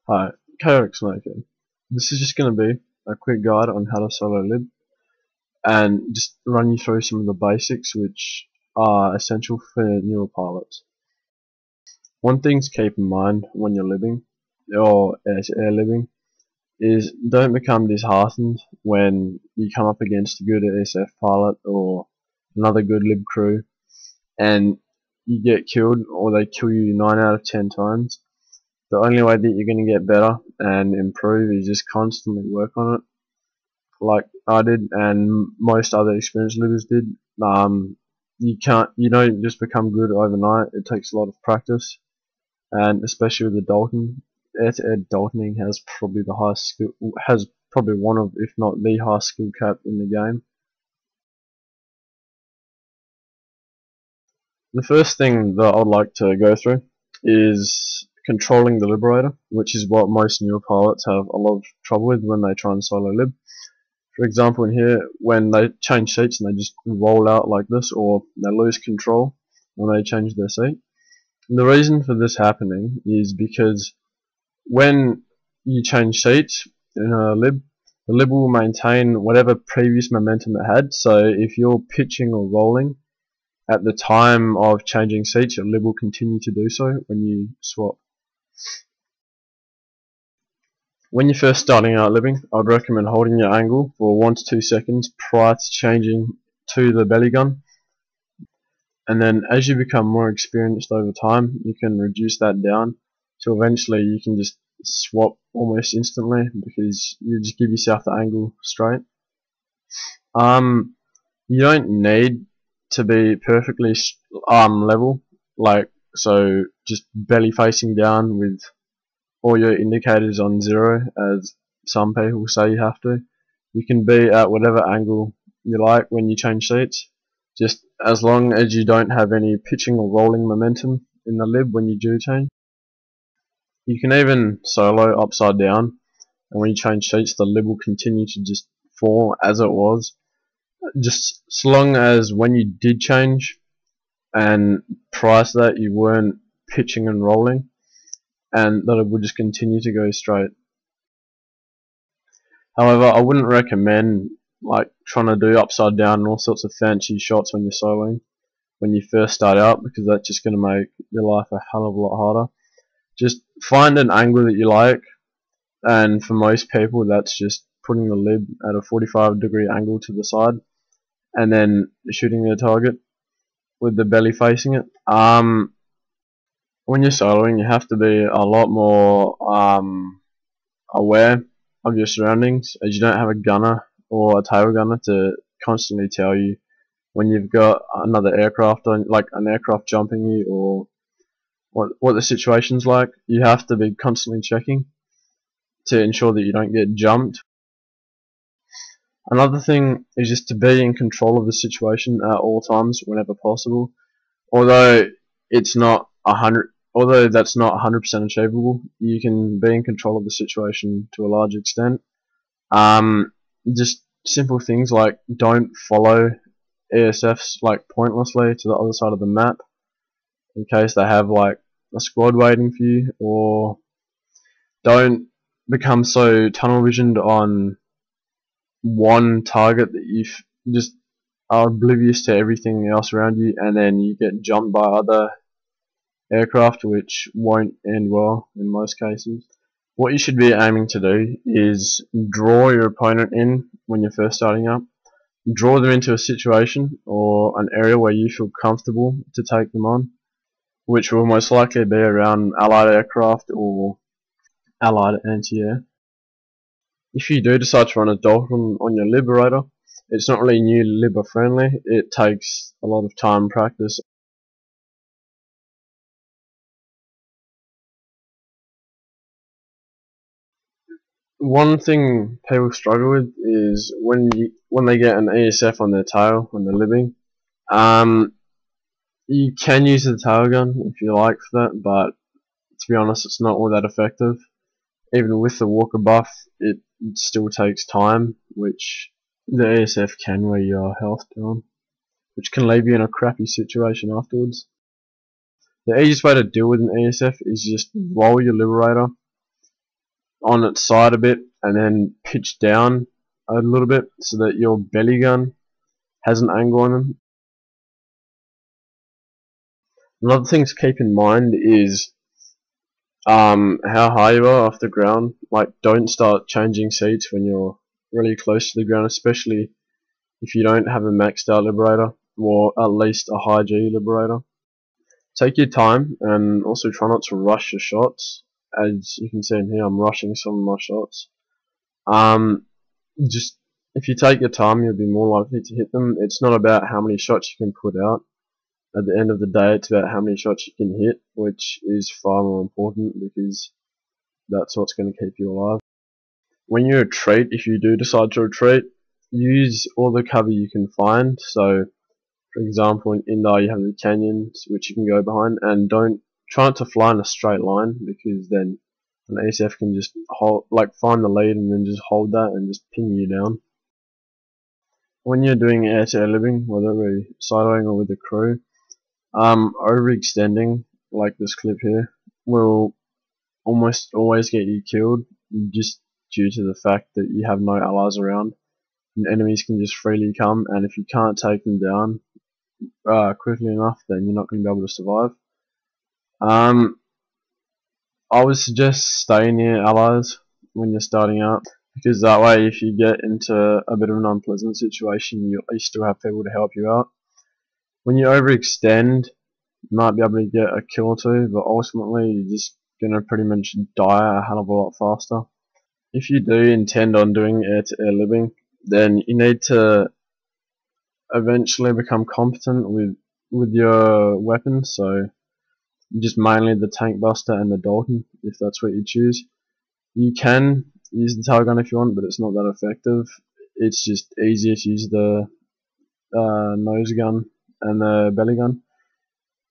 Hi, KaoticSnakeNC. This is just going to be a quick guide on how to solo lib and just run you through some of the basics which are essential for newer pilots. One thing to keep in mind when you're libbing or air libbing is don't become disheartened when you come up against a good ASF pilot or another good lib crew and you get killed or they kill you 9 out of 10 times. The only way that you're going to get better and improve is just constantly work on it, like I did and most other experienced libbers did. You don't just become good overnight. It takes a lot of practice, and especially with the Dalton, air-to-air Daltoning has probably the highest skill, has probably one of, if not the highest skill cap in the game. The first thing that I'd like to go through is controlling the Liberator, which is what most newer pilots have a lot of trouble with when they try and solo lib. For example, in here, when they change seats and they just roll out like this, or they lose control when they change their seat. And the reason for this happening is because when you change seats in a lib, the lib will maintain whatever previous momentum it had. So if you're pitching or rolling at the time of changing seats, your lib will continue to do so when you swap. When you're first starting out libbing, I'd recommend holding your angle for 1 to 2 seconds prior to changing to the belly gun. And then as you become more experienced over time, you can reduce that down so eventually you can just swap almost instantly because you just give yourself the angle straight. You don't need to be perfectly level, so just belly facing down with all your indicators on 0, as some people say you have to. You can be at whatever angle you like when you change seats, just as long as you don't have any pitching or rolling momentum in the lib when you do change. You can even solo upside down, and when you change seats the lib will continue to just fall as it was, just so long as when you did change and prior to that you weren't pitching and rolling, and that it would just continue to go straight. However, I wouldn't recommend trying to do upside down and all sorts of fancy shots when you're soloing when you first start out, because that's just going to make your life a hell of a lot harder. Just find an angle that you like, and for most people that's just putting the lib at a 45-degree angle to the side and then shooting the target with the belly facing it. When you're soloing, you have to be a lot more aware of your surroundings, as you don't have a gunner or a tail gunner to constantly tell you when you've got another aircraft on, like an aircraft jumping you, or what the situation's like. You have to be constantly checking to ensure that you don't get jumped. Another thing is just to be in control of the situation at all times whenever possible. Although that's not 100% achievable, you can be in control of the situation to a large extent. Just simple things like don't follow ASFs pointlessly to the other side of the map in case they have a squad waiting for you, or don't become so tunnel visioned on one target that you just are oblivious to everything else around you, and then you get jumped by other aircraft, which won't end well in most cases. What you should be aiming to do is draw your opponent in when you're first starting up. Draw them into a situation or an area where you feel comfortable to take them on, which will most likely be around allied aircraft or allied anti-air. If you do decide to run a Dalton on your Liberator, it's not really new Libber friendly. It takes a lot of time and practice. One thing people struggle with is when they get an ESF on their tail when they're libbing. You can use the tail gun if you like for that, but to be honest, it's not all that effective. Even with the Walker buff, it still takes time, which the ESF can wear your health down, which can leave you in a crappy situation afterwards. The easiest way to deal with an ESF is just roll your Liberator on its side a bit and then pitch down a little bit so that your belly gun has an angle on them. Another thing to keep in mind is how high you are off the ground. Like, don't start changing seats when you're really close to the ground, especially if you don't have a maxed out Liberator, or at least a high G Liberator. Take your time and also try not to rush your shots. As you can see in here, I'm rushing some of my shots. Just if you take your time, you'll be more likely to hit them. It's not about how many shots you can put out. At the end of the day, it's about how many shots you can hit, which is far more important because that's what's going to keep you alive. When you retreat, if you do decide to retreat, use all the cover you can find. So, for example, in Indar you have the canyons which you can go behind, and don't try not to fly in a straight line because then an ACF can just find the lead and then just hold that and just ping you down. When you're doing air-to-air living, whether it be sideways or with the crew, overextending, like this clip here, will almost always get you killed just due to the fact that you have no allies around and enemies can just freely come, and if you can't take them down quickly enough, then you're not going to be able to survive. I would suggest stay near allies when you're starting out, because that way if you get into a bit of an unpleasant situation, you still have people to help you out. When you overextend, you might be able to get a kill or two, but ultimately you're just going to pretty much die a hell of a lot faster. If you do intend on doing air-to-air living, then you need to eventually become competent with your weapons, so just mainly the tank buster and the Dalton, if that's what you choose. You can use the tail gun if you want, but it's not that effective. It's just easier to use the nose gun and the belly gun.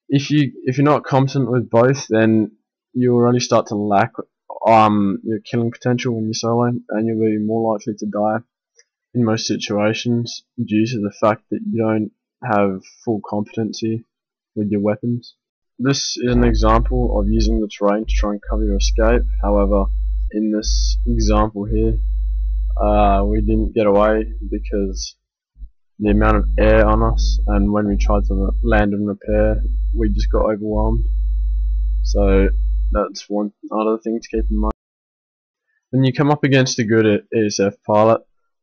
If you're not competent with both, then you'll really start to lack your killing potential when you're solo, and you'll be more likely to die in most situations due to the fact that you don't have full competency with your weapons. This is an example of using the terrain to try and cover your escape. However, in this example here, we didn't get away because the amount of air on us, and when we tried to land and repair, we just got overwhelmed. So that's one other thing to keep in mind. When you come up against a good ESF pilot,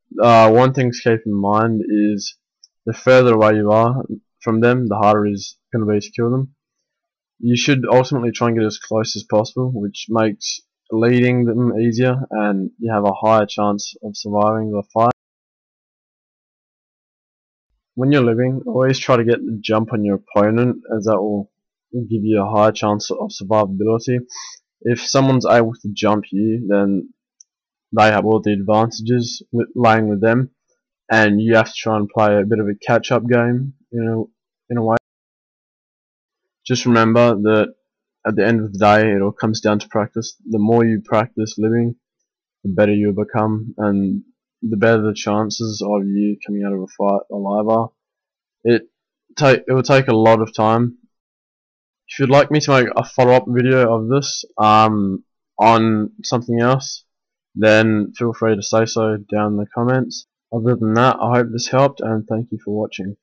one thing to keep in mind is the further away you are from them, the harder it is going to be to kill them. You should ultimately try and get as close as possible, which makes leading them easier, and you have a higher chance of surviving the fight. When you're living, always try to get the jump on your opponent, as that will give you a higher chance of survivability. If someone's able to jump you, then they have all the advantages laying with them, and you have to try and play a bit of a catch-up game in a way. Just remember that at the end of the day, it all comes down to practice. The more you practice living, the better you'll become, and the better the chances of you coming out of a fight alive are. It will take a lot of time. If you'd like me to make a follow-up video of this on something else, then feel free to say so down in the comments. Other than that, I hope this helped, and thank you for watching.